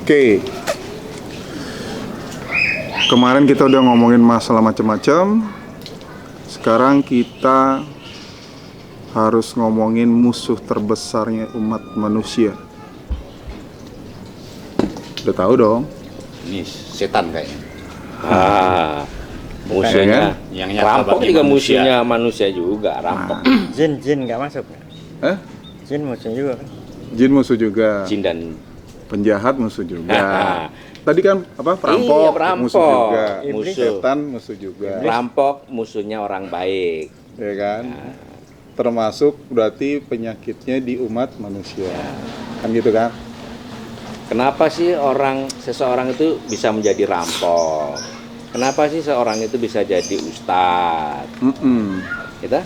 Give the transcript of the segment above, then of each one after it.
Oke. Kemarin kita udah ngomongin masalah macam-macam. Sekarang kita harus ngomongin musuh terbesarnya umat manusia. Udah tahu dong? Ini setan kayaknya. Musuhnya Yang rampok juga musuhnya manusia juga rampok. Jin nggak masuk. Jin musuh juga kan? Jin musuh juga. Jin dan Penjahat musuh juga. Tadi kan apa? Perampok, Iya, perampok. musuh juga. Musuh. Setan musuh juga. rampok musuhnya orang baik. Ya kan? Termasuk berarti penyakitnya di umat manusia. Kan gitu kan? Kenapa sih seseorang itu bisa menjadi rampok? Kenapa sih seorang itu bisa jadi ustadz? Gitu?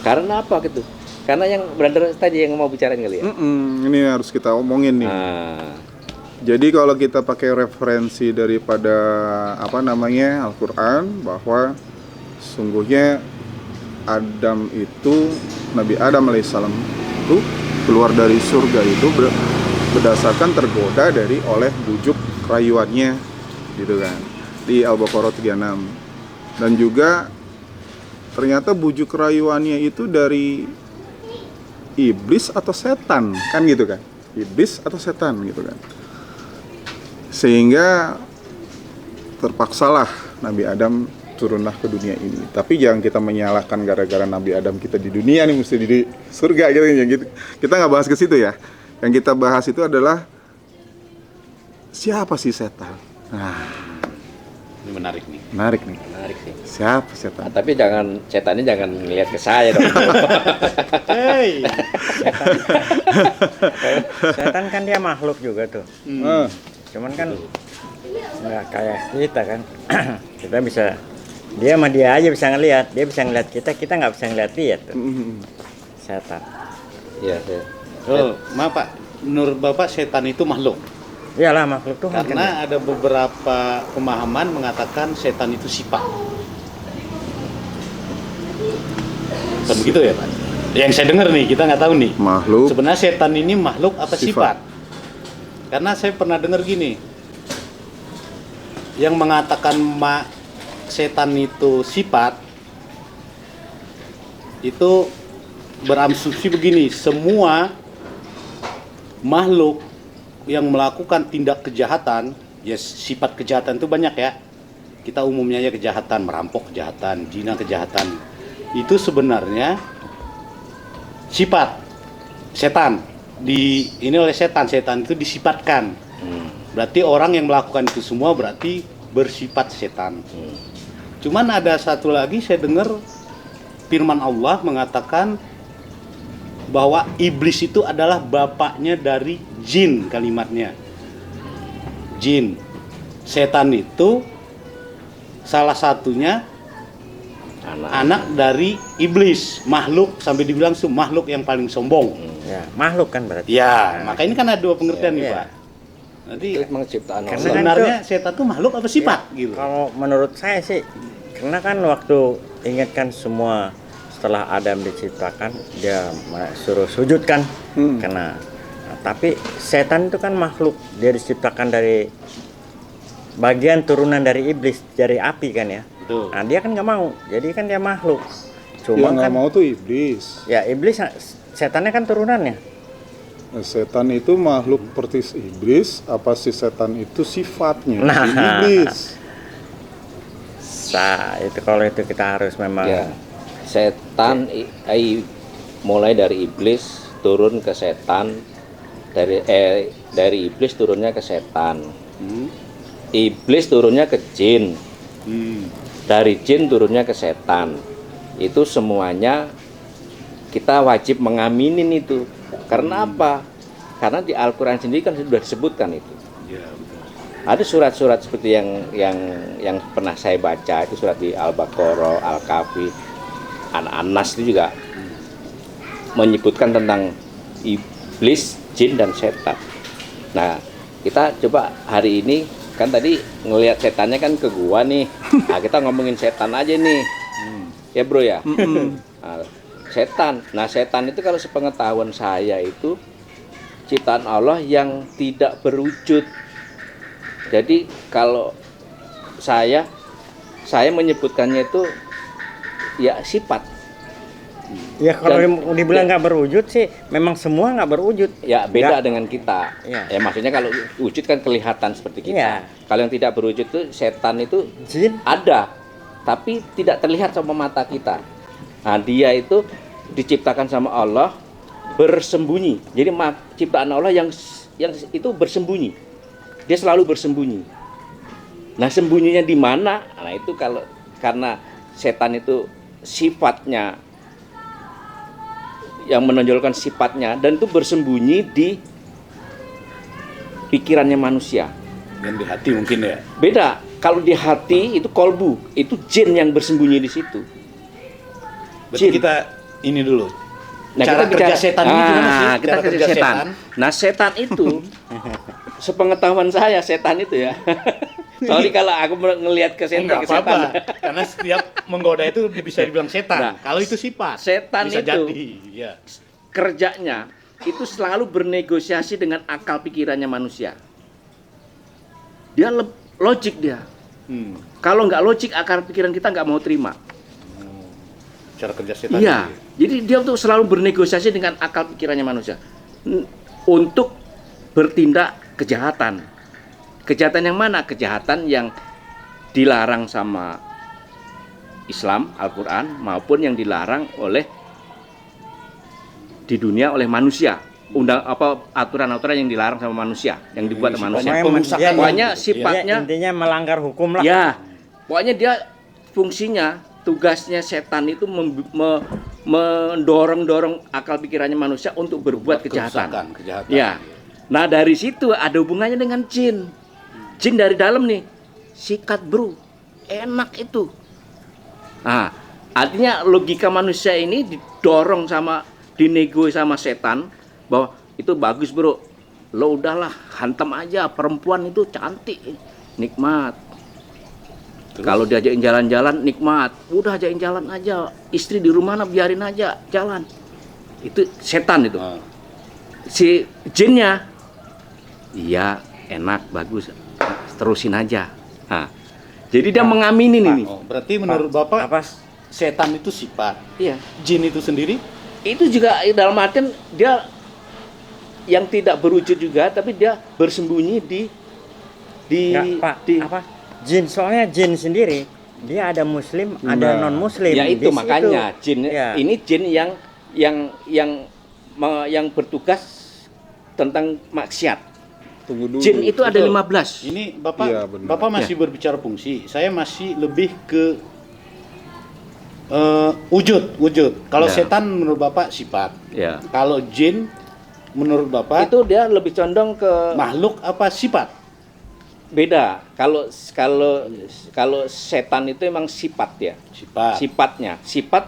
Karena apa gitu? Karena yang brother tadi yang mau bicarain kali ya. Ini harus kita omongin nih. Jadi kalau kita pakai referensi daripada Al-Quran, bahwa sungguhnya Nabi Adam alaihissalam itu keluar dari surga itu berdasarkan tergoda oleh bujuk rayuannya, gitu kan, di Al-Baqarah 36. Dan juga ternyata bujuk rayuannya itu dari iblis atau setan, kan gitu kan, iblis atau setan gitu kan, sehingga terpaksalah Nabi Adam turunlah ke dunia ini. Tapi jangan kita menyalahkan gara-gara Nabi Adam kita di dunia nih mesti di surga gitu. Kita nggak bahas ke situ ya. Yang kita bahas itu adalah siapa sih setan. Ini menarik nih. Menarik sih. Siapa setan? Tapi setannya jangan ngelihat ke saya dong. Hey, setan kan dia makhluk juga tuh. Cuman kan nggak kayak kita kan. Kita bisa, dia sama dia aja bisa ngelihat, dia bisa ngelihat kita nggak bisa ngelihat dia tuh. Setan. Iya. Maaf Pak, menurut Bapak setan itu makhluk? Iyalah makhluk Tuhan kan. Karena ada beberapa pemahaman mengatakan setan itu sifat. Kan begitu ya Pak? Yang saya dengar nih, kita nggak tahu nih. Makhluk. Sebenarnya setan ini makhluk apa sifat? Karena saya pernah dengar gini, yang mengatakan setan itu sifat, itu berasumsi begini, semua makhluk yang melakukan tindak kejahatan, ya sifat kejahatan itu banyak ya. Kita umumnya ya kejahatan, merampok kejahatan, zina kejahatan. Itu sebenarnya sifat setan. Ini oleh setan itu disifatkan. Berarti orang yang melakukan itu semua berarti bersifat setan. Cuman ada satu lagi saya dengar firman Allah mengatakan bahwa iblis itu adalah bapaknya dari jin, kalimatnya. Jin. Setan itu salah satunya anak dari iblis, makhluk, sampai dibilang makhluk yang paling sombong. Ya, makhluk kan berarti. Ya, maka ini kan ada dua pengertian nih, Pak. Nanti Memang ciptaan Karena Allah. sebenarnya setan itu makhluk apa sifat gitu. Kalau menurut saya sih, karena kan waktu ingatkan semua setelah Adam diciptakan dia suruh sujud kan, karena tapi setan itu kan makhluk, dia diciptakan dari bagian turunan dari iblis, dari api kan ya. Betul. Nah dia kan nggak mau, jadi kan dia makhluk. Yang Cuma nggak kan mau tuh iblis. ya iblis, setannya kan turunannya. Setan itu makhluk persis iblis, apa si setan itu sifatnya Nah. iblis? Itu kalau itu kita harus memang Ya. Setan mulai dari iblis turun ke setan, dari iblis turunnya ke setan. Iblis turunnya ke jin. Dari jin turunnya ke setan. Itu semuanya kita wajib mengaminin itu. Karena apa? Karena di Al-Quran sendiri kan sudah disebutkan itu. Ya, betul. Ada surat-surat seperti yang pernah saya baca, itu surat di Al-Baqarah, Al-Kahfi, An-Nas itu juga menyebutkan tentang iblis, jin dan setan. Nah, kita coba hari ini kan tadi ngelihat setannya kan ke gua nih. Nah, kita ngomongin setan aja nih. Ya, Bro ya. Nah, setan. Nah, setan itu kalau sepengetahuan saya itu ciptaan Allah yang tidak berwujud. Jadi kalau saya menyebutkannya itu ya sifat. Ya kalau Dan- dibilang nggak berwujud sih, memang semua nggak berwujud. Ya beda Nggak. dengan kita. Iya. Ya maksudnya kalau wujud kan kelihatan seperti kita. Iya. Kalau yang tidak berwujud itu setan itu Jin ada, tapi tidak terlihat sama mata kita. Nah, dia itu diciptakan sama Allah bersembunyi. Jadi ciptaan Allah yang itu bersembunyi. Dia selalu bersembunyi. Nah, sembunyinya di mana? Nah, itu karena setan itu sifatnya yang menonjolkan sifatnya dan itu bersembunyi di pikirannya manusia. Dan di hati mungkin ya. Beda, kalau di hati itu kolbu, itu jin yang bersembunyi di situ. Berarti Jin. kita ini dulu. Nah, Cara kita kerja bicara- setan ini gimana sih? Kita Cara kerja setan. Nah, setan itu sepengetahuan saya setan itu ya. Soalnya kalau aku ngelihat ke setan, Enggak apa-apa. Karena setiap menggoda itu bisa dibilang setan. Nah, Kalau itu sifat. setan bisa itu- jadi. Ya. kerjanya itu selalu bernegosiasi dengan akal pikirannya manusia. Dia logik dia. Kalau nggak logik, akal pikiran kita nggak mau terima. Cara kerja setan. Iya, ini. jadi dia tuh selalu bernegosiasi dengan akal pikirannya manusia untuk bertindak kejahatan. Kejahatan yang mana? Kejahatan yang dilarang sama Islam, Al-Quran, maupun yang dilarang oleh di dunia oleh manusia. Aturan-aturan yang dilarang sama manusia, yang dibuat sama manusia. Pengrusakan. Pokoknya Gitu. sifatnya, intinya melanggar hukum lah. ya, pokoknya dia fungsinya, tugasnya setan itu mendorong akal pikirannya manusia untuk berbuat kejahatan. Kejahatan. Ya. Nah, dari situ ada hubungannya dengan jin. Jin dari dalam nih. Sikat, bro. Enak itu. Nah, artinya logika manusia ini didorong dinego sama setan bahwa itu bagus, bro. Lo udahlah, hantam aja, perempuan itu cantik, nikmat. Kalau diajakin jalan-jalan nikmat, udah ajakin jalan aja. Istri di rumah biarin aja jalan. Itu setan itu. Si jinnya, iya enak bagus, terusin aja. Nah, jadi dia mengamini ini. Oh, berarti menurut Bapak Apa? setan itu sifat. Iya. Jin itu sendiri Itu juga dalam artian dia yang tidak berwujud juga, tapi dia bersembunyi di Nggak, Pak, di apa? Jin, soalnya jin sendiri dia ada muslim, ada non muslim. ya itu makanya jin Ya. ini jin yang bertugas tentang maksiat. Tunggu dulu. Jin itu ada Betul. 15. Ini Bapak Iya, benar. Bapak masih berbicara fungsi. Saya masih lebih ke wujud. Kalau Ya. setan menurut Bapak sifat. Ya. Kalau jin menurut Bapak Itu dia lebih condong ke makhluk apa sifat? beda. Kalau setan itu emang sifat ya. Sifat. Sifat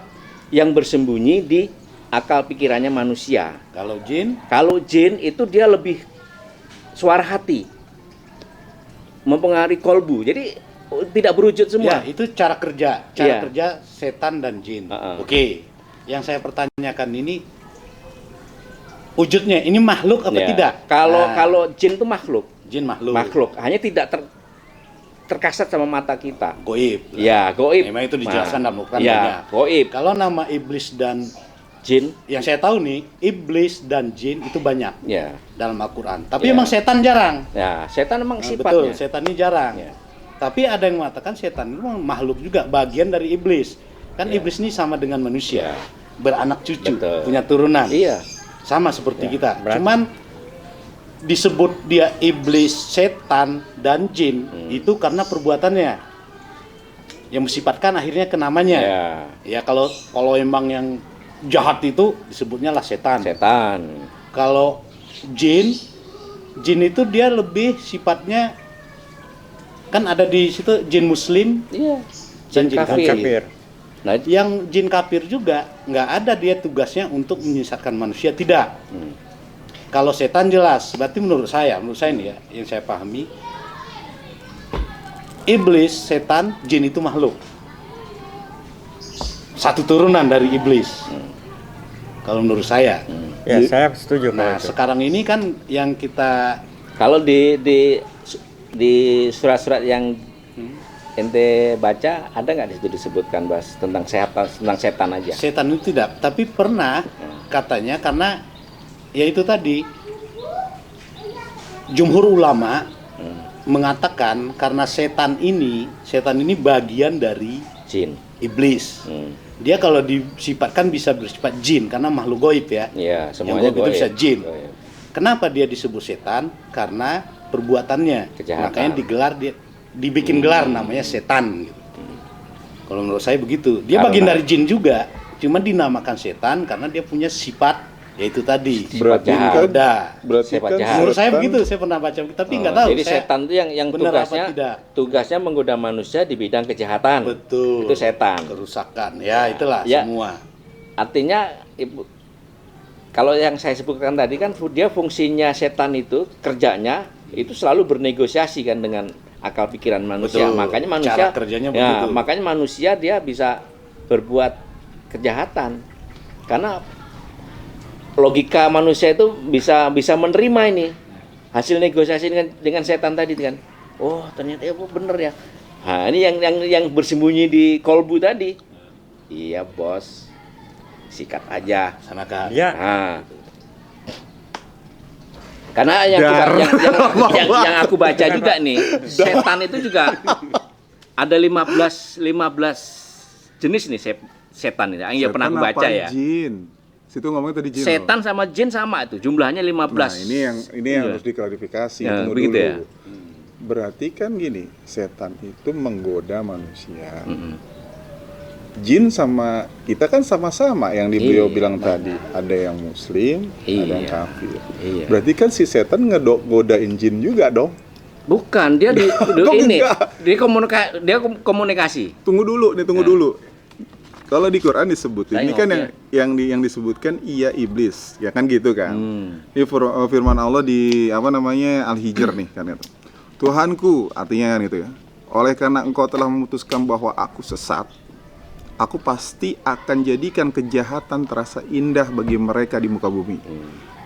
yang bersembunyi di akal pikirannya manusia. Kalau jin Kalau jin itu dia lebih suara hati, mempengaruhi kolbu. Jadi tidak berwujud semua. ya itu cara kerja Iya. kerja setan dan jin. Uh-uh. Oke. Yang saya pertanyakan ini wujudnya ini makhluk apa Ya. tidak? Kalau Nah, kalau jin itu makhluk, jin makhluk. hanya tidak terkasat sama mata kita. Goib. Ya, goib. Memang itu dijelaskan dalam Al-Quran Ya, banyak. goib. Kalau nama iblis dan Jin, yang saya tahu nih, iblis dan jin itu banyak ya, dalam Al-Quran. Tapi Ya. emang setan jarang. ya, setan emang Nah, sifatnya. betul, setan ini jarang. Ya. Tapi ada yang mengatakan setan itu memang makhluk juga, bagian dari iblis. Kan Ya. iblis ini sama dengan manusia, beranak cucu, Betul. punya turunan. Iya. Sama seperti Ya, kita. berarti- Cuman disebut dia iblis, setan, dan jin itu karena perbuatannya. Yang mensifatkan akhirnya ke namanya. Ya, Ya kalau emang yang jahat itu disebutnya lah setan. setan. Kalau jin itu dia lebih sifatnya kan ada di situ jin muslim Iya. dan Jin jin kafir. kafir. Nah, Yang jin kafir juga nggak ada dia tugasnya untuk menyesatkan manusia, tidak. Kalau setan jelas, berarti menurut saya nih ya, yang saya pahami, iblis, setan, jin itu makhluk. Satu turunan dari iblis. Kalau menurut saya. Ya, saya setuju Nah, kalau itu. sekarang ini kan yang kita kalau di surat-surat yang ente baca ada nggak di situ disebutkan bahas tentang setan aja? Setan itu tidak, tapi pernah katanya karena ya itu tadi jumhur ulama mengatakan karena setan ini bagian dari Jin. iblis. Dia kalau disifatkan bisa bersifat jin karena makhluk goib ya. Iya, Yang semuanya goib itu bisa jin. Goib. Kenapa dia disebut setan? Karena perbuatannya. Kejahatan. Makanya dibikin gelar namanya setan. Gitu. Kalau menurut saya begitu. Dia Karena- bagian dari jin juga, cuma dinamakan setan karena dia punya sifat yaitu tadi. Berarti jahat. kan Ada. berarti Sifat kan jahat. Menurut saya setan- begitu, saya pernah baca, tapi nggak Oh, tahu. jadi saya setan itu yang benar apa tugasnya tidak. tugasnya menggoda manusia di bidang kejahatan. Betul. Itu setan. Kerusakan. Ya, itulah Ya. semua. Artinya Ibu, kalau yang saya sebutkan tadi kan dia fungsinya setan itu kerjanya itu selalu bernegosiasi kan dengan akal pikiran manusia. Betul. Makanya manusia Cara kerjanya begitu. makanya manusia dia bisa berbuat kejahatan. Karena logika manusia itu bisa menerima ini hasil negosiasi dengan setan tadi kan. Oh, ternyata ya bener ya. Nah, ini yang bersembunyi di kolbu tadi. Iya, Bos. Sikat aja. Sanakan. Ya, Nah. Karena yang aku baca juga nih, setan itu juga ada 15 jenis nih setan ini. Yang ya pernah aku Setan baca apa ya. Jin. Situ ngomongnya tadi jin. Setan sama jin sama itu, jumlahnya 15. Nah, ini yang Iya. harus diklarifikasi. Ya, Tunggu begitu dulu. ya. Berarti kan gini, setan itu menggoda manusia. Mm-mm. Jin sama kita kan sama-sama yang beliau Iya, bilang tadi. Ada yang muslim, ada yang Iya. kafir. Iya. Berarti kan si setan ngegodain jin juga dong. Bukan, dia Kok ini enggak? dia komunikasi. Tunggu dulu, dulu. Kalau di Quran disebutin, Saya ini kan ngomong yang disebutkan iya iblis, ya kan gitu kan. Ini Hmm. firman Allah di Al-Hijr nih kan itu. Tuhanku, artinya kan gitu ya. Oleh karena engkau telah memutuskan bahwa aku sesat, aku pasti akan jadikan kejahatan terasa indah bagi mereka di muka bumi.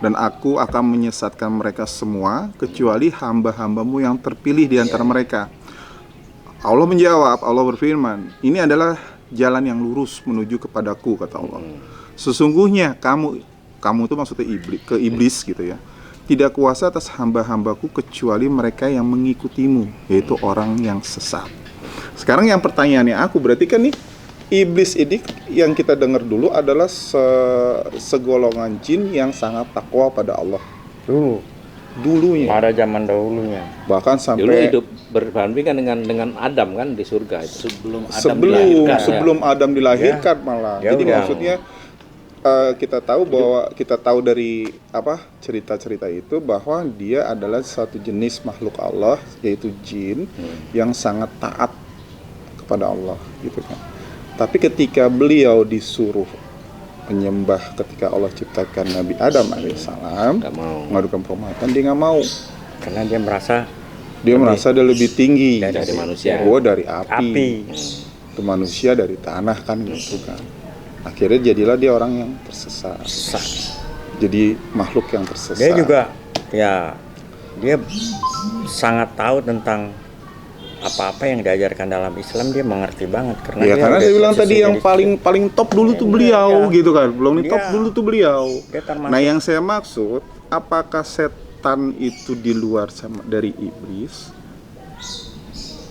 Dan aku akan menyesatkan mereka semua kecuali hamba-hambamu yang terpilih di antara mereka. Allah menjawab, Allah berfirman, ini adalah jalan yang lurus menuju kepadaku, kata Allah. Sesungguhnya kamu itu maksudnya iblis gitu ya, tidak kuasa atas hamba-hambaku kecuali mereka yang mengikutimu, yaitu orang yang sesat. Sekarang yang pertanyaannya aku, berarti kan nih iblis ini yang kita dengar dulu adalah segolongan jin yang sangat takwa pada Allah dulunya, pada zaman dahulunya. bahkan Dulu sampai hidup berdampingan dengan Adam kan di surga itu. sebelum Adam dilahirkan malah. Ya Jadi udah. maksudnya kita tahu dari cerita-cerita itu bahwa dia adalah satu jenis makhluk Allah, yaitu jin yang sangat taat kepada Allah gitu kan. Tapi ketika beliau disuruh menyembah ketika Allah ciptakan Nabi Adam alaihissalam, Nggak mau. mengadukan permohonan, dia nggak mau. Karena dia merasa Dia lebih tinggi Dari manusia. Gua dari api. api. Itu manusia dari tanah kan gitu kan. Akhirnya jadilah dia orang yang tersesat. Jadi makhluk yang tersesat. Dia juga ya dia sangat tahu tentang apa-apa yang diajarkan dalam Islam, dia mengerti banget karena Ya dia karena udah saya bilang tadi posisi yang jadi- paling top dulu tuh beliau gitu kan. Belum nih top Dia- dulu tuh beliau. dia termasuk- Nah, yang saya maksud, apakah setan itu di luar dari iblis?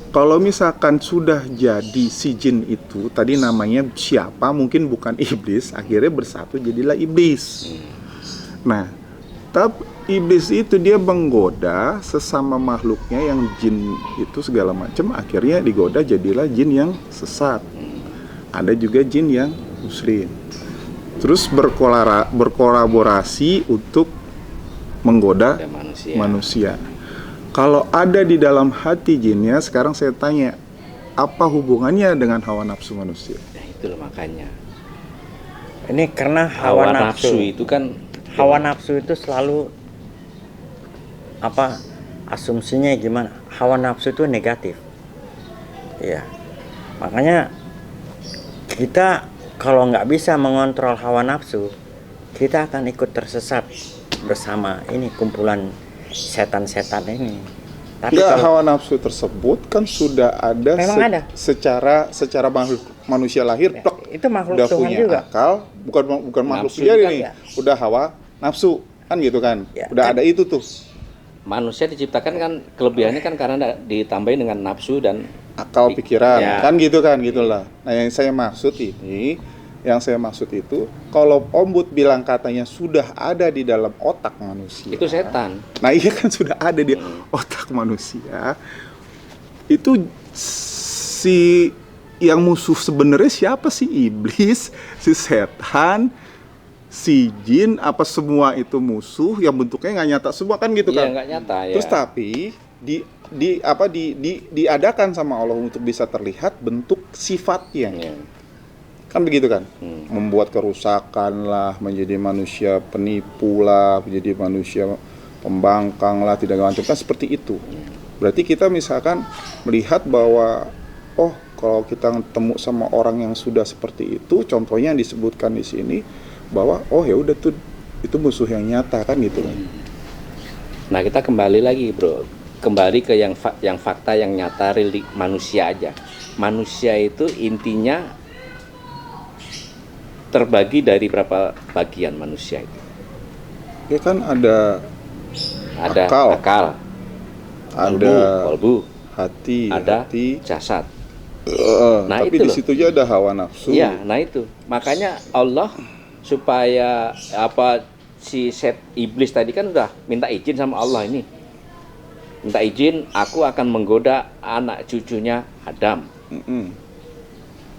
Kalau misalkan sudah jadi si jin itu, tadi namanya siapa, mungkin bukan iblis, akhirnya bersatu jadilah iblis. Nah, tapi iblis itu dia menggoda sesama makhluknya yang jin itu segala macam, akhirnya digoda jadilah jin yang sesat. Ada juga jin yang muslim. Terus berkolaborasi untuk menggoda Ada manusia. manusia. Kalau ada di dalam hati jinnya, sekarang saya tanya, apa hubungannya dengan hawa nafsu manusia? Nah, itulah makanya. Ini karena Hawa nafsu itu kan hawa nafsu itu selalu asumsinya gimana? Hawa nafsu itu negatif. Iya. Makanya kita kalau nggak bisa mengontrol hawa nafsu, kita akan ikut tersesat bersama ini kumpulan setan-setan ini. Tapi Enggak, kalau hawa nafsu tersebut kan sudah ada, Memang ada. secara makhluk manusia lahir Ya, plek, itu makhluk udah Tuhan punya juga. akal, bukan makhluk Nafsu dia juga, ini, ya. udah hawa nafsu kan gitu kan, Ya, udah kan. ada itu tuh Manusia diciptakan kan kelebihannya kan karena ditambahin dengan nafsu dan akal pikiran Ya. kan gitu kan gitulah. Nah yang saya maksud itu kalau Om Bud bilang katanya sudah ada di dalam otak manusia. itu setan. Nah iya kan sudah ada di otak manusia. Itu si yang musuh sebenarnya siapa sih? Iblis, si setan, si jin, apa semua itu musuh yang bentuknya nggak nyata semua kan gitu Iya, kan? nggak nyata ya. Terus tapi diadakan sama Allah untuk bisa terlihat bentuk sifatnya. Iya. Kan begitu kan? Hmm. Membuat kerusakan lah, menjadi manusia penipu lah, menjadi manusia pembangkang lah, tidak macam kan seperti itu. Berarti kita misalkan melihat bahwa oh kalau kita ketemu sama orang yang sudah seperti itu, contohnya yang disebutkan di sini bahwa oh ya udah tuh itu musuh yang nyata kan gitu kan. Nah, kita kembali lagi, Bro. Kembali ke yang fakta yang nyata real di manusia aja. Manusia itu intinya terbagi dari berapa bagian manusia itu? Ya kan ada Ada Akal. ada kolbu, hati, ada hati. jasad. Nah, Tapi itu di loh. situ aja ada hawa nafsu. Iya, nah itu. Makanya Allah supaya si iblis tadi kan udah minta izin sama Allah ini. Minta izin, aku akan menggoda anak cucunya Adam Mm-mm.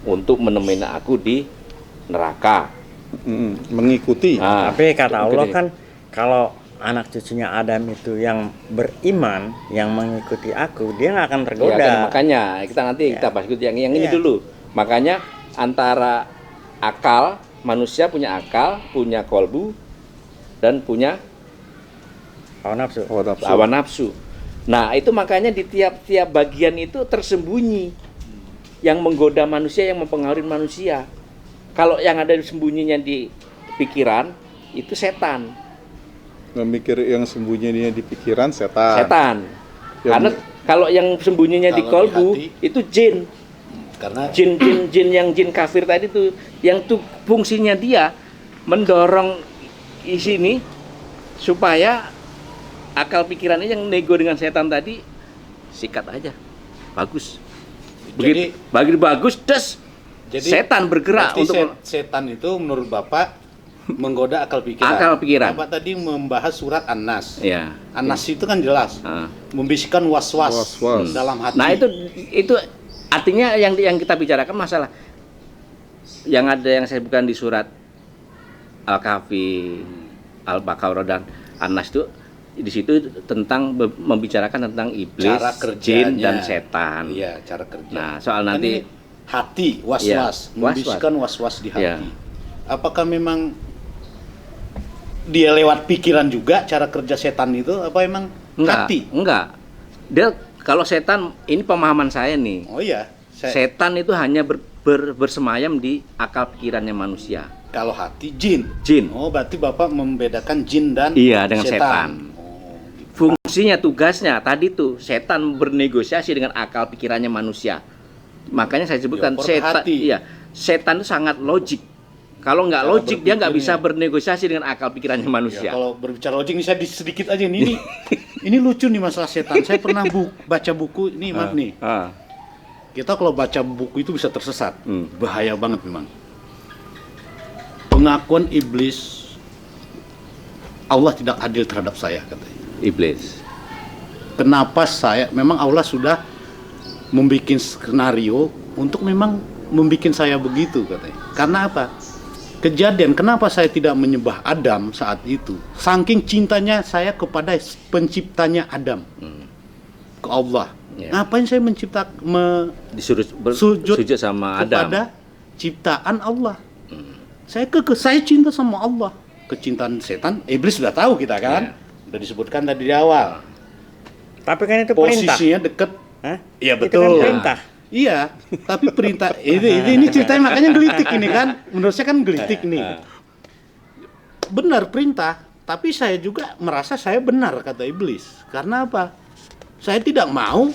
untuk menemani aku di neraka. Mm-mm. Mengikuti. Nah, Tapi kata Allah itu kan kalau anak cucunya Adam itu yang beriman, yang mengikuti aku, dia nggak akan iya tergoda. kan, makanya kita nanti Ya. kita bahas itu yang ini Iya. dulu. Makanya antara akal, manusia punya akal, punya kolbu, dan punya Hawa nafsu. Hawa nafsu. hawa nafsu. Nah, itu makanya di tiap-tiap bagian itu tersembunyi yang menggoda manusia, yang mempengaruhi manusia. Kalau yang ada sembunyinya di pikiran, itu setan. Memikir yang sembunyinya di pikiran setan. Setan. Yang- Karena kalau yang sembunyinya di Kalau di kolbu, hati. itu jin. Karena Jin yang jin kafir tadi tuh, yang tuh fungsinya dia mendorong di sini supaya akal pikirannya yang nego dengan setan tadi sikat aja. Bagus. Jadi- Begitu bagus, des. Setan bergerak berarti untuk setan itu menurut Bapak menggoda akal pikiran. Akal pikiran. Bapak tadi membahas surat An-Nas. ya. An-Nas itu kan jelas Ah. membisikkan was-was Was-was. dalam hati. Nah, itu artinya yang kita bicarakan masalah yang ada yang saya bukan di surat Al-Kahfi, Al-Baqarah dan An-Nas itu di situ tentang membicarakan tentang iblis, cara kerjanya jin dan setan. Iya, cara kerja. Nah, soal Kan nanti ini hati was-was, Iya, membisikkan was-was di hati. Iya. Apakah memang dia lewat pikiran juga cara kerja setan itu apa emang hati? Enggak. Dia kalau setan ini pemahaman saya nih. Oh iya, Setan itu hanya bersemayam di akal pikirannya manusia. kalau hati jin. Jin. Oh, berarti Bapak membedakan jin dan Iya, dengan setan. Oh, gitu. Fungsinya, tugasnya tadi tuh setan bernegosiasi dengan akal pikirannya manusia. Makanya saya sebutkan Ya, setan. hati. Iya, setan itu sangat logik. Kalau nggak Cara logik dia nggak bisa berpikirnya. bernegosiasi dengan akal pikirannya Ya, manusia. kalau berbicara logik ini saya sedikit aja nih. Ini lucu nih masalah setan. Saya pernah baca buku ini, maaf nih. Ah, Kita kalau baca buku itu bisa tersesat. Bahaya banget memang. Pengakuan iblis Allah tidak adil terhadap saya katanya. iblis. Kenapa saya memang Allah sudah membuat skenario untuk memang membuat saya begitu katanya. Karena apa? Kejadian kenapa saya tidak menyembah Adam saat itu? Saking cintanya saya kepada penciptanya Adam. Ke Allah. Ya. Ngapain saya Disuruh sujud sujud sama Adam. kepada ciptaan Allah? Saya cinta sama Allah. Kecintaan setan, iblis sudah tahu kita kan? Ya. Udah disebutkan tadi di awal. Tapi kan itu perintah. Posisinya deket. Hah? Iya Itu betul. kan perintah. Iya, tapi perintah ini ceritanya makanya gelitik ini kan. Menurut saya kan gelitik nih. Benar perintah, tapi saya juga merasa saya benar kata iblis. Karena apa? saya tidak mau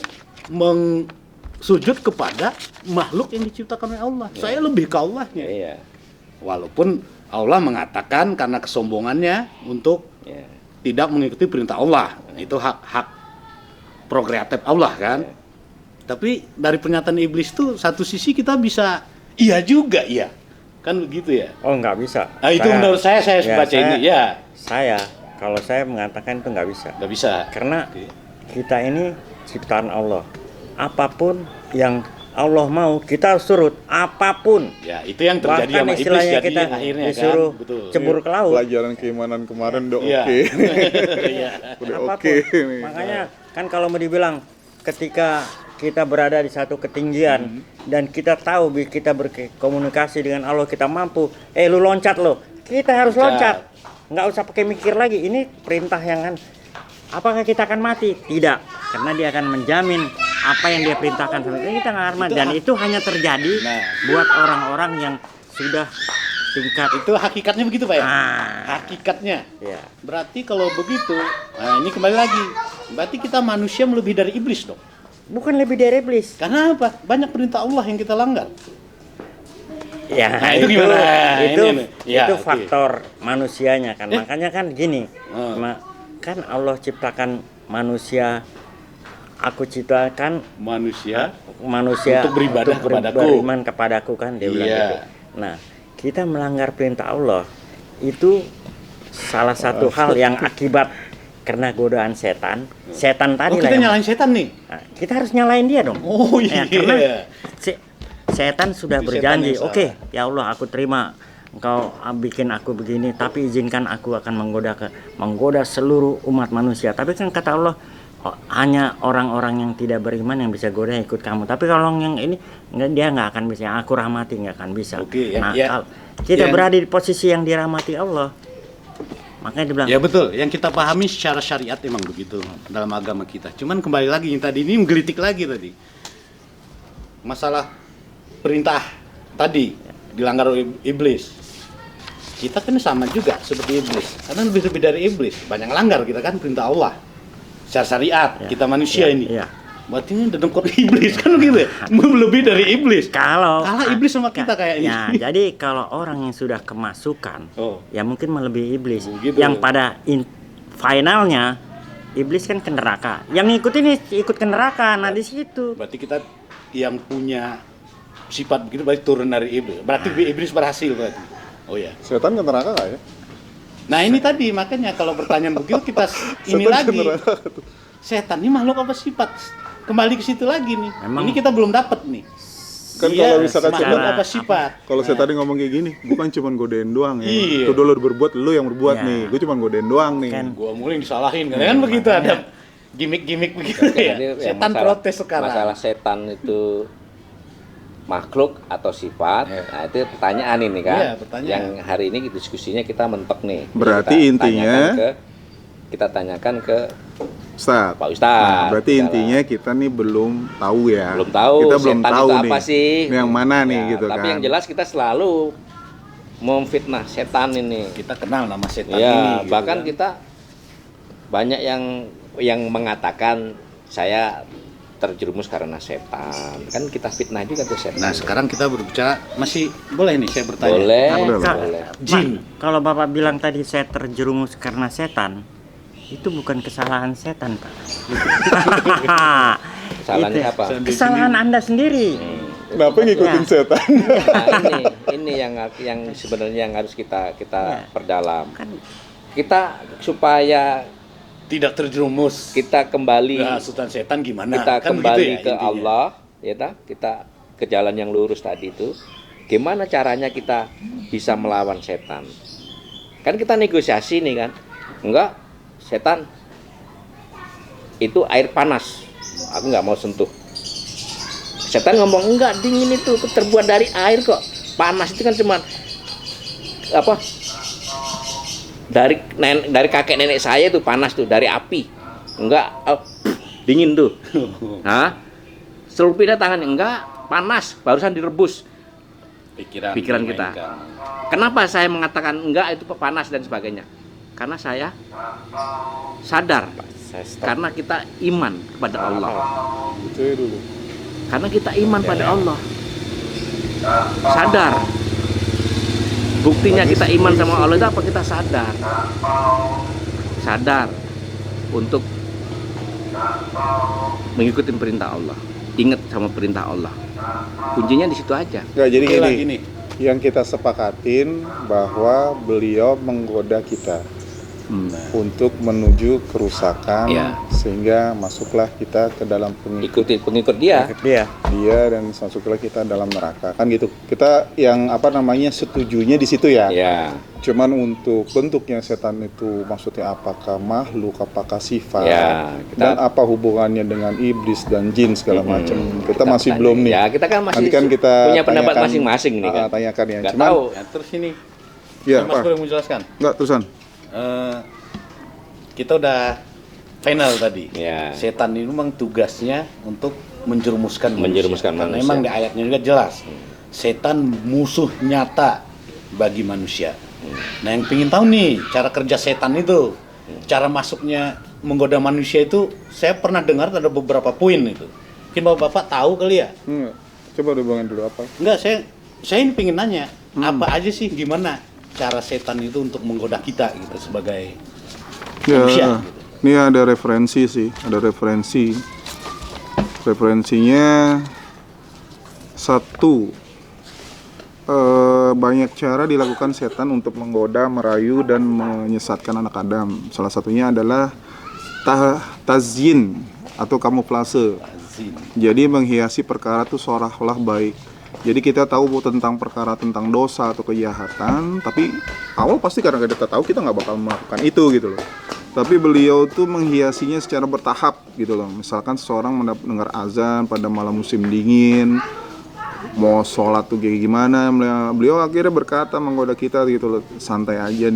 sujud kepada makhluk yang diciptakan oleh Allah. Saya lebih ke Allahnya. Iya. Walaupun Allah mengatakan karena kesombongannya untuk Iya. tidak mengikuti perintah Allah. Itu hak prerogatif Allah kan. Tapi dari pernyataan iblis tuh satu sisi kita bisa iya juga iya. Kan begitu ya. Oh, nggak bisa. Itu menurut saya baca ini ya. Kalau saya mengatakan itu nggak bisa. Nggak bisa. Karena Oke. kita ini ciptaan Allah. Apapun yang Allah mau, kita harus surut. Apapun. Ya, itu yang terjadi Bahkan sama iblis istilahnya jadi kita akhirnya disuruh kan. Betul. cebur ke laut. Pelajaran keimanan kemarin udah Iya. oke. Iya. Udah Apapun. oke nih. Makanya kan kalau mau dibilang ketika kita berada di satu ketinggian dan kita tahu kita berkomunikasi dengan Allah, kita mampu. Lu loncat lo. Kita harus loncat. Nggak usah pakai mikir lagi. Ini perintah yang kan. Apakah kita akan mati? Tidak. Karena dia akan menjamin apa yang dia perintahkan. Sebenarnya kita nggak akan mati. Dan itu hanya terjadi buat orang-orang yang sudah tingkat. Itu hakikatnya begitu, Pak ya? Ah. Hakikatnya. Ya. Berarti kalau begitu, nah ini kembali lagi. Berarti kita manusia melebihi dari iblis dong. Bukan lebih dari iblis. Karena apa? Banyak perintah Allah yang kita langgar. Ya, Nah, itu gimana? Itu, Ini. Ya, itu oke. faktor manusianya kan. Makanya kan gini, Hmm. kan Allah ciptakan manusia, aku ciptakan Manusia manusia Untuk beribadah kepadaku. beriman kepadaku kan dia bilang Iya. gitu. Nah, kita melanggar perintah Allah itu salah satu hal yang akibat karena godaan setan. Setan tadi kita lah yang- nyalain setan nih. Nah, kita harus nyalain dia dong. Oh iya. Karena setan sudah Itu berjanji, setan yang oke, ya Allah aku terima engkau bikin aku begini, tapi izinkan aku akan menggoda seluruh umat manusia. Tapi kan kata Allah, hanya orang-orang yang tidak beriman yang bisa goda ikut kamu. Tapi kalau yang ini dia nggak akan bisa. Aku rahmati nggak akan bisa. Oke, nah, ya. kalau kita Yang- berada di posisi yang dirahmati Allah, makanya dibilang Ya betul, yang kita pahami secara syariat emang begitu dalam agama kita. Cuman kembali lagi yang tadi ini menggelitik lagi tadi. Masalah perintah tadi dilanggar oleh iblis. Kita kan sama juga seperti iblis. Karena lebih dari iblis. Banyak langgar kita kan perintah Allah. Secara syariat, Ya. kita manusia Ya, ini. ya. Berarti ini dedengkot iblis kan gitu ya. Lebih dari iblis. kalau Kalah iblis sama kita kayaknya. Ya, jadi kalau orang yang sudah kemasukan, Oh. ya mungkin melebihi iblis. Oh, gitu. Yang pada finalnya iblis kan ke neraka. Yang ngikutin ikut ke neraka. Nah, di situ. Berarti kita yang punya sifat begitu berarti turun dari iblis. Berarti iblis berhasil berarti. Oh ya. Setan ke neraka nggak ya? Nah ini tadi makanya kalau pertanyaan begitu kita ini Setan ke lagi. neraka tuh. Setan ini makhluk apa sifat? Kembali ke situ lagi nih. Memang- Ini kita belum dapat nih. Kan Dia kalau misalkan makhluk secara- apa sifat? Kalau saya tadi ngomong kayak gini, bukan cuma godain doang ya. Iya. Itu dulu berbuat, lu yang berbuat Ya. nih. Gue cuma godain doang nih. Kan. Gua mulai disalahin kan begitu ada gimmick-gimmick begitu Jadi ya. yang Setan protes sekarang. Masalah setan itu makhluk atau sifat. Ya. Nah, itu pertanyaan ini kan. Iya, pertanyaan. Yang hari ini diskusinya kita mentok nih. Berarti Kita intinya- kita tanyakan ke Ustaz. Pak Ustadz. Nah, berarti Dalam- intinya kita nih belum tahu ya. belum tahu Kita belum setan tahu itu nih. apa sih. Ini yang mana nih Ya, gitu tapi kan. yang jelas kita selalu memfitnah setan ini. Kita kenal nama setan ini. Ya, gitu bahkan kan. kita banyak yang mengatakan saya terjerumus karena setan. Kan kita fitnah juga tuh setan. Nah sekarang kita berbicara masih boleh nih saya bertanya. boleh, Boleh, boleh. Jin. Kalau Bapak bilang tadi saya terjerumus karena setan, itu bukan kesalahan setan, Pak. Kesalahannya Itu apa? Kesalahan Anda sendiri. Kenapa ngikutin Ya. setan? Nah, ini yang sebenarnya yang harus kita Ya. perdalam. Kan Kita supaya Tidak terjerumus. kita kembali Nah, sultan setan gimana? kita Kan kembali begitu ya ke intinya. Allah, ya ta? Kita ke jalan yang lurus tadi itu. Gimana caranya kita bisa melawan setan? Kan kita negosiasi nih kan. Enggak, setan itu air panas. Aku nggak mau sentuh. Setan ngomong enggak, dingin itu terbuat dari air kok. Panas itu kan cuma apa? Dari kakek nenek saya tuh panas tuh dari api. Enggak, dingin tuh. Hah? Selupinnya tangannya enggak, panas, barusan direbus. Pikiran kita. dimainkan. Kenapa saya mengatakan enggak itu panas dan sebagainya? Karena saya sadar, Saya stop. karena kita iman kepada Allah. Itu ya dulu. Karena kita iman pada Allah. Sadar. Buktinya kita iman sama Allah itu apa? Kita sadar. Sadar untuk mengikuti perintah Allah. Ingat sama perintah Allah. Kuncinya di situ aja. Nggak, jadi Oke lah, gini, yang kita sepakatin bahwa beliau menggoda kita untuk menuju kerusakan, Ya. sehingga masuklah kita ke dalam Pengikut dia. Dia dia dan masuklah kita dalam neraka, kan gitu. Kita yang setujunya di situ ya. Ya. Cuman untuk bentuknya setan itu maksudnya apakah makhluk, apakah sifat, Ya, dan apa hubungannya dengan iblis dan jin segala macam. Kita masih tanya. belum nih. Ya, kita kan masih Nanti kan kita punya pendapat tanyakan, masing-masing nih kan. Tanyakan ya. Nggak Cuman tahu. Ya, terus ini ya Mas apa? Bro yang menjelaskan. Enggak terusan. Kita udah final tadi. Ya. Setan ini memang tugasnya untuk menjerumuskan Menjerumuskan Karena manusia. memang di ayatnya juga jelas. Setan musuh nyata bagi manusia. Nah, yang pengen tahu nih cara kerja setan itu, cara masuknya menggoda manusia itu, saya pernah dengar ada beberapa poin itu. Mungkin bapak tahu kali ya? Coba hubungin dulu apa? Enggak, saya ini pengen nanya, apa aja sih, gimana cara setan itu untuk menggoda kita gitu sebagai manusia? Gitu. Ini ada referensi sih, ada referensi. Referensinya satu, banyak cara dilakukan setan untuk menggoda, merayu, dan menyesatkan anak Adam. Salah satunya adalah tazyin atau kamuflase. Jadi menghiasi perkara itu seolah-olah baik. Jadi kita tahu tentang perkara tentang dosa atau kejahatan, tapi awal pasti karena kita tahu kita nggak bakal melakukan itu gitu loh. Tapi beliau tuh menghiasinya secara bertahap gitu loh. Misalkan seseorang mendengar azan pada malam musim dingin, mau sholat tuh kayak gimana, beliau akhirnya berkata menggoda kita gitu loh, santai aja,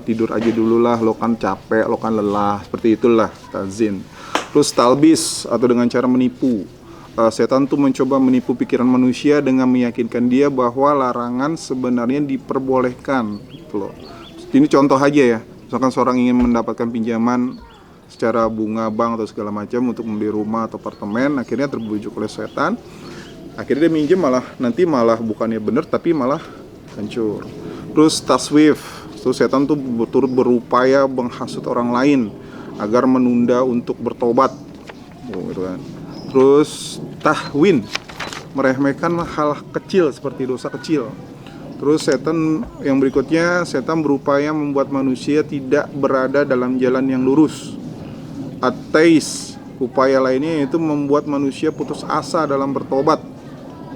tidur aja dulu lah, lo kan capek, lo kan lelah, seperti itulah tazin. Terus talbis atau dengan cara menipu. Setan tuh mencoba menipu pikiran manusia dengan meyakinkan dia bahwa larangan sebenarnya diperbolehkan gitu loh. Ini contoh aja ya. Misalkan seorang ingin mendapatkan pinjaman secara bunga bank atau segala macam untuk membeli rumah atau apartemen, akhirnya terbujuk oleh setan. Akhirnya dia minjem nanti malah bukannya benar tapi malah hancur. Terus taswif, terus setan tuh turut berupaya menghasut orang lain agar menunda untuk bertobat, gitu kan. Terus tahwin, meremehkan hal kecil seperti dosa kecil. Terus setan yang berikutnya, setan berupaya membuat manusia tidak berada dalam jalan yang lurus. Ateis, upaya lainnya yaitu membuat manusia putus asa dalam bertobat.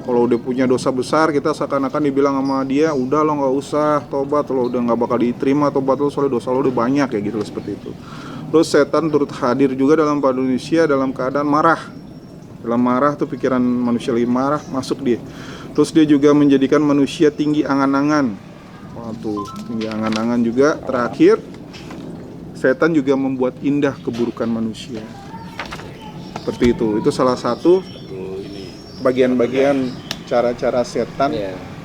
Kalau udah punya dosa besar, kita seakan-akan dibilang sama dia, udah lo nggak usah tobat, lo udah nggak bakal diterima tobat lo, soalnya dosa lo udah banyak ya gitu loh, seperti itu. Terus setan turut hadir juga dalam manusia dalam keadaan marah. Dalam marah tuh pikiran manusia lagi marah, masuk dia. Terus dia juga menjadikan manusia tinggi angan-angan. Waduh, tinggi angan-angan juga. Terakhir, setan juga membuat indah keburukan manusia. Seperti itu salah satu bagian-bagian cara-cara setan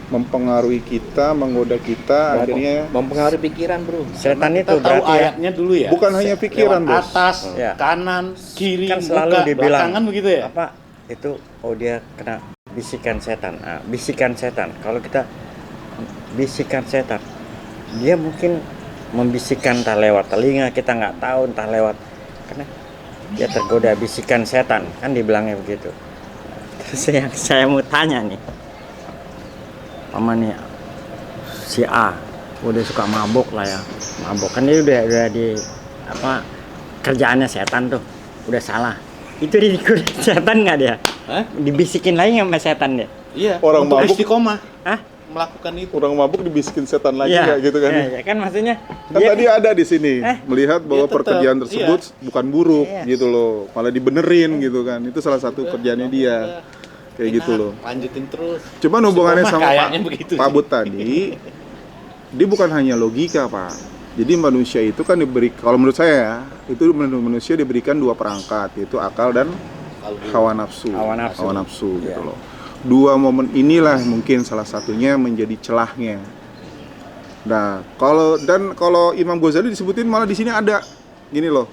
mempengaruhi kita, menggoda kita, akhirnya Mempengaruhi pikiran, bro. setan itu Kita tahu berarti ya, ayatnya dulu ya. bukan hanya pikiran, Lewat Bos. atas, Ya. kanan, kiri, kan selalu muka, dibilang belakangan begitu ya. apa itu, oh dia kena bisikan setan. Bisikan setan, kalau kita bisikan setan, dia mungkin membisikkan entah lewat telinga, kita nggak tahu, entah lewat, karena dia tergoda bisikan setan, kan dibilangnya begitu. Terus yang saya mau tanya nih, nih si A udah suka mabuk lah ya, mabuk kan dia udah di kerjaannya setan tuh, udah salah, itu digoda setan nggak dia? Hah? Dibisikin lagi sama setan dia? Iya. Orang untuk mabuk. istiqomah Hah? melakukan itu. Orang mabuk dibisikin setan lagi Iya, kayak gitu kan. iya, kan maksudnya Kan dia tadi ada di sini melihat bahwa tetap, pekerjaan tersebut bukan buruk Iya. gitu loh, malah dibenerin gitu kan. Itu salah satu kerjaannya dia. Kayak gitu loh. Lanjutin terus. Cuman hubungannya Istiqomah sama kayaknya begitu Pak sih. Bud tadi, dia bukan hanya logika, Pak. Jadi manusia itu kan diberi, kalau menurut saya ya, itu manusia diberikan dua perangkat, yaitu akal dan hawa nafsu. Hawa nafsu. Gitu Iya. loh. Dua momen inilah mungkin salah satunya menjadi celahnya. Nah, kalau Imam Ghazali disebutin malah di sini ada gini loh.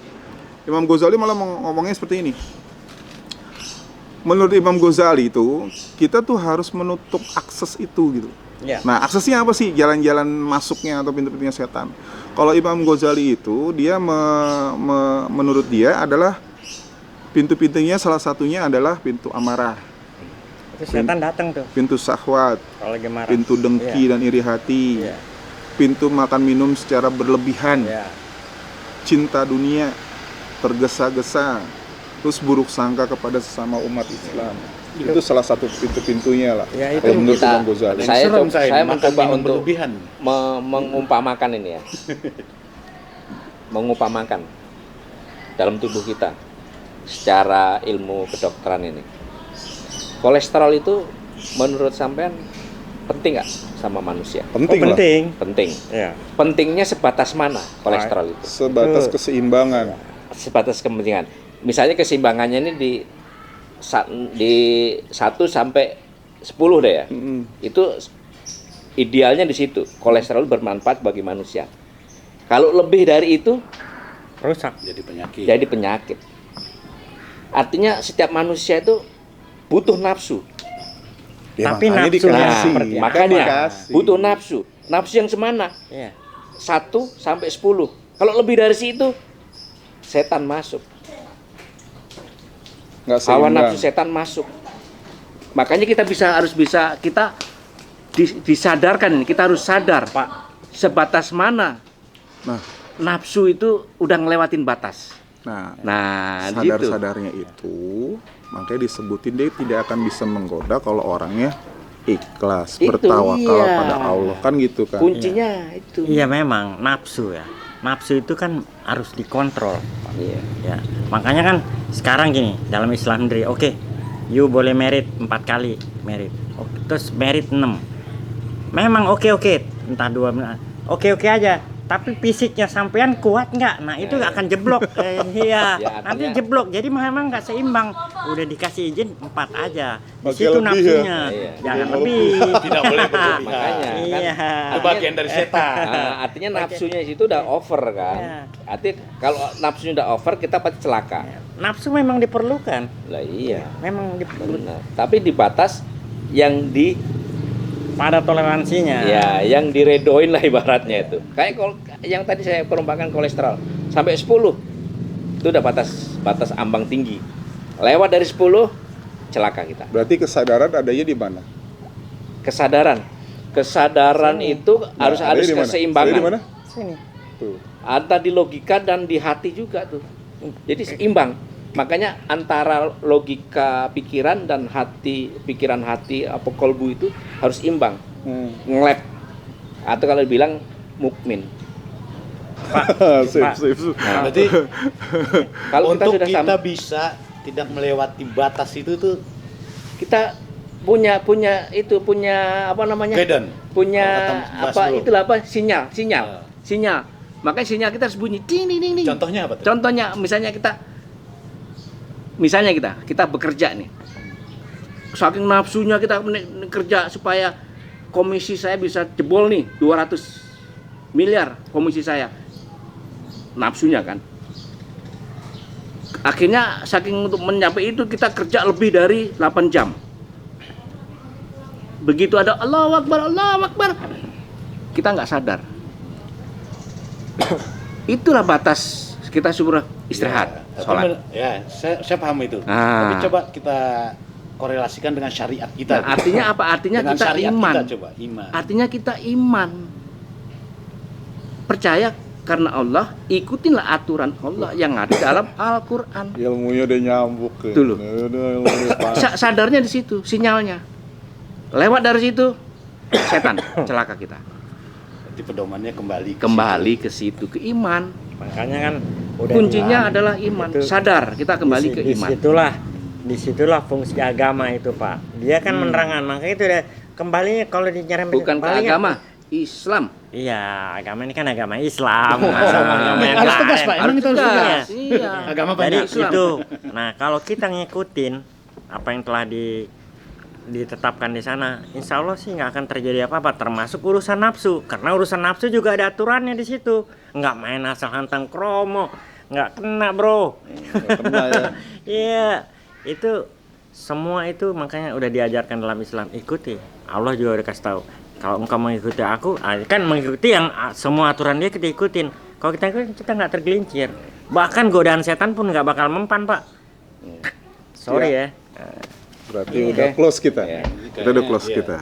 Imam Ghazali malah ngomongnya seperti ini. Menurut Imam Ghazali itu, kita tuh harus menutup akses itu gitu. Ya. Nah, aksesnya apa sih? Jalan-jalan masuknya atau pintu-pintunya setan. Kalau Imam Ghazali itu, dia menurut dia adalah pintu-pintunya salah satunya adalah pintu amarah, Itu setan datang tuh pintu syahwat, kalau lagi marah. pintu dengki dan iri hati, Iya. pintu makan minum secara berlebihan, Iya. cinta dunia, tergesa-gesa, terus buruk sangka kepada sesama umat Islam. Itu salah satu pintu-pintunya lah. Ya, itu kalau menurut kita- Imam Ghazali. Yang Saya serem coba- saya makan mencoba minum untuk- berlebihan. mengumpamakan ini ya. Mengumpamakan dalam tubuh kita secara ilmu kedokteran ini. Kolesterol itu menurut sampean penting nggak sama manusia? Penting lah. penting. Penting. Ya. Pentingnya sebatas mana kolesterol itu? Sebatas keseimbangan. Sebatas kepentingan. Misalnya keseimbangannya ini di 1 sampai 10 deh ya. Mm-mm. Itu idealnya di situ. Kolesterol bermanfaat bagi manusia. Kalau lebih dari itu Rusak. Jadi penyakit. jadi penyakit. Artinya setiap manusia itu butuh nafsu. Ya, Tapi makanya nafsunya dikasih. seperti apa? Makanya Dikasih. butuh nafsu. Nafsu yang semana? Iya. 1 sampai 10. Kalau lebih dari situ setan masuk. Nggak Hawa seimbang. nafsu setan masuk. Makanya kita harus bisa disadarkan ini. Kita harus sadar, Pak, sebatas mana Nah, nafsu itu udah ngelewatin batas. nah, Nah, gitu. sadar-sadarnya itu makanya disebutin dia tidak akan bisa menggoda kalau orangnya ikhlas, Itu, bertawakal iya. pada Allah, kan gitu kan. Kuncinya itu. Iya memang nafsu ya. Nafsu itu kan harus dikontrol. Iya. Ya. Makanya kan sekarang gini dalam Islam sendiri, oke, you boleh merit 4 kali merit. Oke, terus merit 6. Memang oke, entah 2 oke aja. Tapi fisiknya sampean kuat nggak? Nah itu akan jeblok. Iya, Ya, nanti artinya- jeblok. Jadi memang nggak seimbang. Udah dikasih izin 4 aja. Di Pakai situ lebih nafsunya. ya? Iya. Jangan Pakai lebih. Tidak boleh berlebihan. Makanya kan Iya. Itu bagian dari setan. Nah, artinya nafsunya itu udah over kan. Iya. Artinya kalau nafsunya udah over kita pasti celaka. Nafsu memang diperlukan. Lah iya. Memang diperlukan. Benar. Tapi di batas yang Pada toleransinya. ya yang diredoin lah ibaratnya itu. Kayak yang tadi saya perumpakan kolesterol sampai 10 itu udah batas ambang tinggi. Lewat dari 10 celaka kita. Berarti kesadaran adanya di mana? Kesadaran itu harus Nah, adanya di mana? Adanya di keseimbangan. mana? Sini. Tuh. Ada di logika dan di hati juga tuh. Jadi seimbang. Makanya antara logika pikiran dan pikiran hati apa kolbu itu harus imbang. Ngelep. Atau kalau bilang mukmin. sip. Nah, Berarti kalau kita untuk sudah kita sampai bisa tidak melewati batas itu tuh kita punya apa namanya? guidance. Punya Kalau kata Mas apa Bro. itulah apa? Ah. Sinyal. Makanya sinyal kita harus bunyi ding ding ding ding. Contohnya apa tuh? Contohnya misalnya kita bekerja nih. Saking nafsunya kita kerja supaya komisi saya bisa jebol nih 200 miliar komisi saya. Nafsunya kan. Akhirnya saking untuk mencapai itu kita kerja lebih dari 8 jam. Begitu ada Allahu Akbar, kita nggak sadar. Itulah batas kita suruh istirahat, sholat. Saya paham itu. Ah. Tapi coba kita korelasikan dengan syariat kita. Nah, artinya apa? Artinya Dengan kita syariat iman. Kita coba iman. Artinya kita iman. Percaya karena Allah, ikutinlah aturan Allah yang ada dalam Al-Qur'an. Ilmunya udah nyambuk ke. Tuh loh. Udah pas. Sadarnya di situ, sinyalnya. Lewat dari situ, setan celaka kita. Jadi pedomannya Kembali ke situ, ke iman. Makanya kan udah Kuncinya bilang, adalah iman. itu Sadar, kita kembali ke iman. Disitulah fungsi agama itu, Pak. Dia kan menerangkan, makanya itu udah kembalinya kalau dinyerempet Bukan ke kembalinya- agama, Islam. Iya, agama ini kan agama Islam. Masa Oh, agama yang harus lain. tegas, Pak. Emang itu harus tegas. Iya. Agama Jadi banyak. Islam. itu. Nah, kalau kita ngikutin apa yang telah ditetapkan di sana, insya Allah sih nggak akan terjadi apa-apa, termasuk urusan nafsu, karena urusan nafsu juga ada aturannya di situ, nggak main asal hantang kromo, nggak kena bro. Kena ya. Iya, itu semua itu makanya udah diajarkan dalam Islam, ikuti. Allah juga udah kasih tahu, kalau engkau mengikuti aku, kan mengikuti yang semua aturan dia kita ikutin. Kalau kita ikutin, kita nggak tergelincir, bahkan godaan setan pun nggak bakal mempan pak. Sorry ya. Berarti udah close kita. Ya. Kita udah close Iya. kita.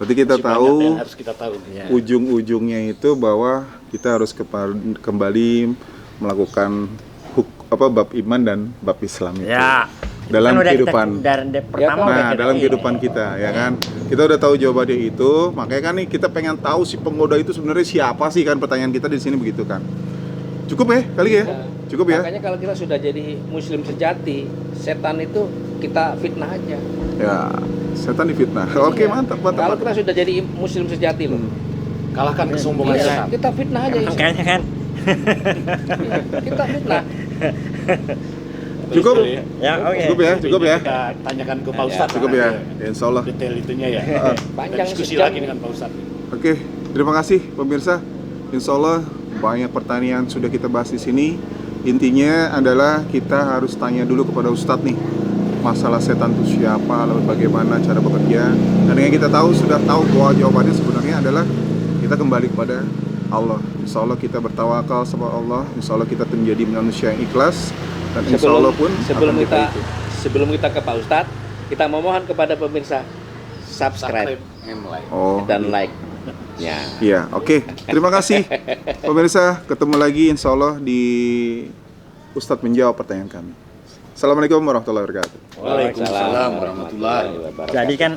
Berarti kita Masih banyak tahu yang harus kita tahu. ujung-ujungnya itu bahwa kita harus kembali melakukan bab iman dan bab Islam itu. Ya. Dalam Kan udah kehidupan. dari pertama udah Nah, kita dalam ini. kehidupan kita, ya kan. Kita udah tahu jawabannya itu, makanya kan nih kita pengen tahu si penggoda itu sebenarnya siapa sih kan, pertanyaan kita di sini begitu kan. Cukup ya kali ya? Cukup ya? Makanya kalau kita sudah jadi muslim sejati, setan itu kita fitnah aja. Ya, setan difitnah. Oke, Iya. mantap, Kalau mantap. kita sudah jadi muslim sejati loh. Kalahkan kesombongan Iya, setan. kita fitnah aja. Isa. Makanya kan. Iya, kita fitnah. Cukup? Ya, oke. Cukup ya, cukup ya. Kita tanyakan ke Pak Ustadz. Cukup ya. Insya Allah. Detail itunya ya. Panjang Kita diskusi sejam. lagi dengan Pak Ustadz. Oke, terima kasih pemirsa. Insya Allah banyak pertanyaan sudah kita bahas di sini. Intinya adalah kita harus tanya dulu kepada Ustadz nih, masalah setan itu siapa, lalu bagaimana cara bekerja. Dan yang kita tahu sudah tahu bahwa jawabannya sebenarnya adalah kita kembali kepada Allah. Insya Allah kita bertawakal sama Allah. Insya Allah kita menjadi manusia yang ikhlas. Dan insya Allah pun sebelum akan kita itu. sebelum kita ke Pak Ustadz, kita memohon kepada pemirsa subscribe and like. Oh, dan like. Ya. iya, oke. Terima kasih pemirsa. Ketemu lagi insya Allah di Ustadz menjawab pertanyaan kami. Assalamualaikum warahmatullahi wabarakatuh. Waalaikumsalam warahmatullahi wabarakatuh. Jadi kan